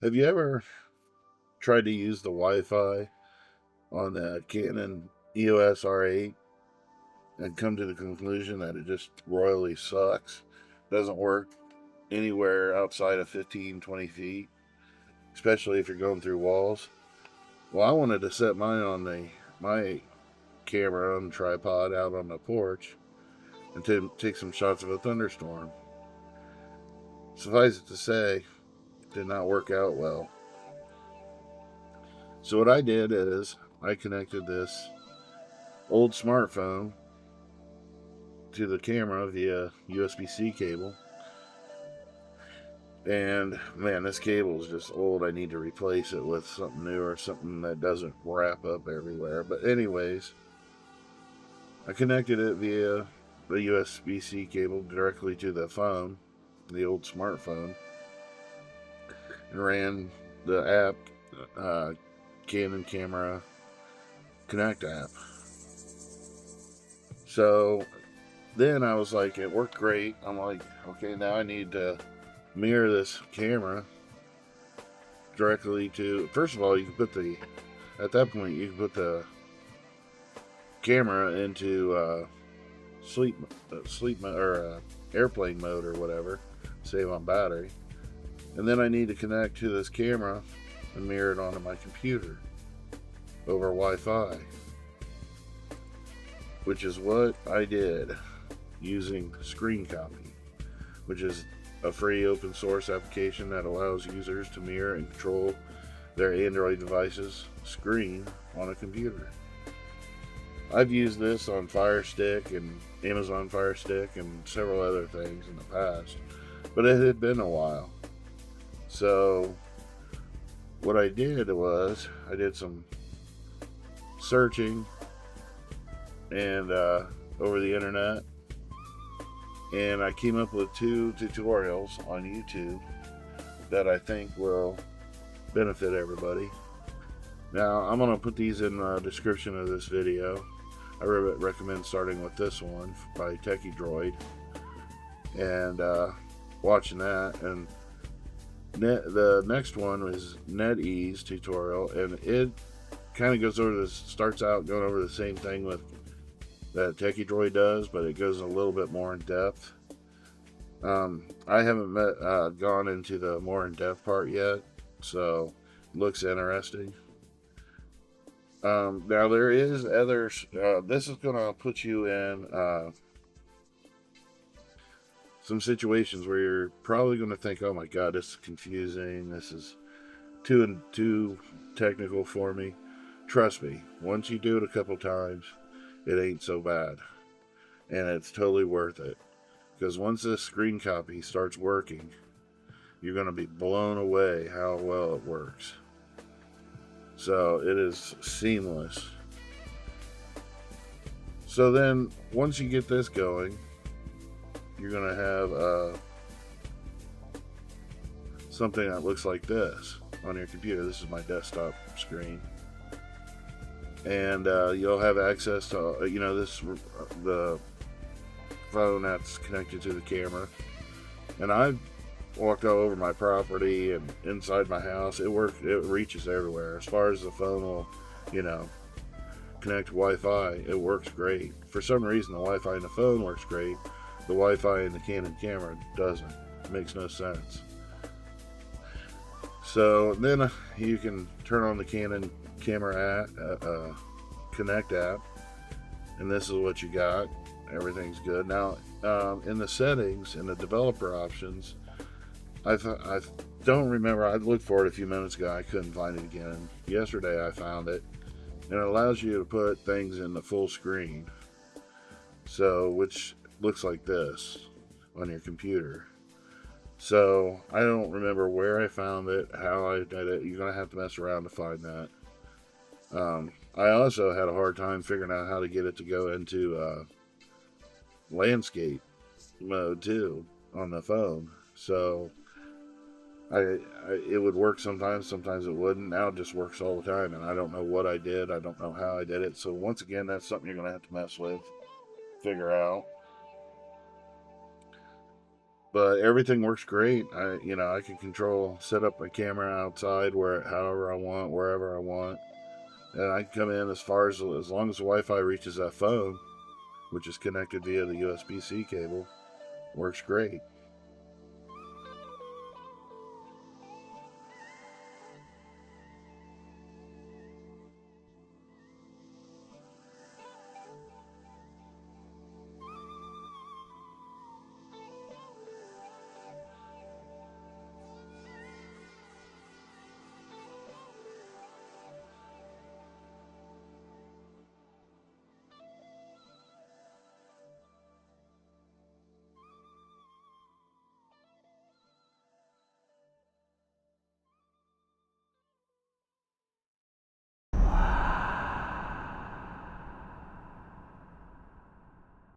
Have you ever tried to use the Wi-Fi on the Canon EOS R8 and come to the conclusion that it just royally sucks? Doesn't work anywhere outside of 15, 20 feet, especially if you're going through walls. Well, I wanted to set mine on my camera on the tripod out on the porch and take some shots of a thunderstorm. Suffice it to say, it did not work out well. So what I did is I connected this old smartphone to the camera via USB-C cable. And man, this cable is just old. I need to replace it with something new or something that doesn't wrap up everywhere. But anyways, I connected it via the USB-C cable directly to the phone, the old smartphone, and ran the app, Canon Camera Connect app. So then I was like, it worked great. I'm like, okay, now I need to mirror this camera directly to. First of all, you can put the. At that point, you can put the camera into sleep or airplane mode or whatever, save on battery, and then I need to connect to this camera and mirror it onto my computer over Wi-Fi, which is what I did using Screen Copy, which is a free open source application that allows users to mirror and control their Android device's screen on a computer. I've used this on Fire Stick and Amazon Fire Stick and several other things in the past, but it had been a while. So what I did was I did some searching and over the internet, and I came up with 2 tutorials on YouTube that I think will benefit everybody. Now I'm going to put these in the description of this video. I recommend starting with this one by Techie Droid and watching that. And the next one was NetEase tutorial, and it kind of goes over this, starts out going over the same thing with that Techie Droid does, but it goes a little bit more in depth. I haven't gone into the more in depth part yet, so it looks interesting. Now there is others. This is going to put you in some situations where you're probably going to think, "Oh my God, this is confusing. This is too technical for me." Trust me, once you do it a couple times, it ain't so bad, and it's totally worth it. Because once this Screen Copy starts working, you're going to be blown away how well it works. So it is seamless. So then, once you get this going, you're going to have something that looks like this on your computer. This is my desktop screen. And you'll have access to, the phone that's connected to the camera. And I've walked all over my property and inside my house. It reaches everywhere. As far as the phone will, connect to Wi-Fi, it works great. For some reason, the Wi-Fi in the phone works great. The Wi-Fi in the Canon camera doesn't. It makes no sense. So then you can turn on the Canon camera app, Connect app, and this is what you got. Everything's good. Now, in the settings, in the developer options, I don't remember. I looked for it a few minutes ago. I couldn't find it again. Yesterday I found it, and it allows you to put things in the full screen. So, which looks like this on your computer. So, I don't remember where I found it, how I did it. You're going to have to mess around to find that. I also had a hard time figuring out how to get it to go into landscape mode too on the phone. So it would work sometimes it wouldn't. Now it just works all the time, and I don't know what I did. I don't know how I did it. So once again, that's something you're going to have to mess with, figure out. But everything works great. I can set up my camera outside however I want, wherever I want, and I can come in as long as the Wi-Fi reaches that phone, which is connected via the USB-C cable. Works great.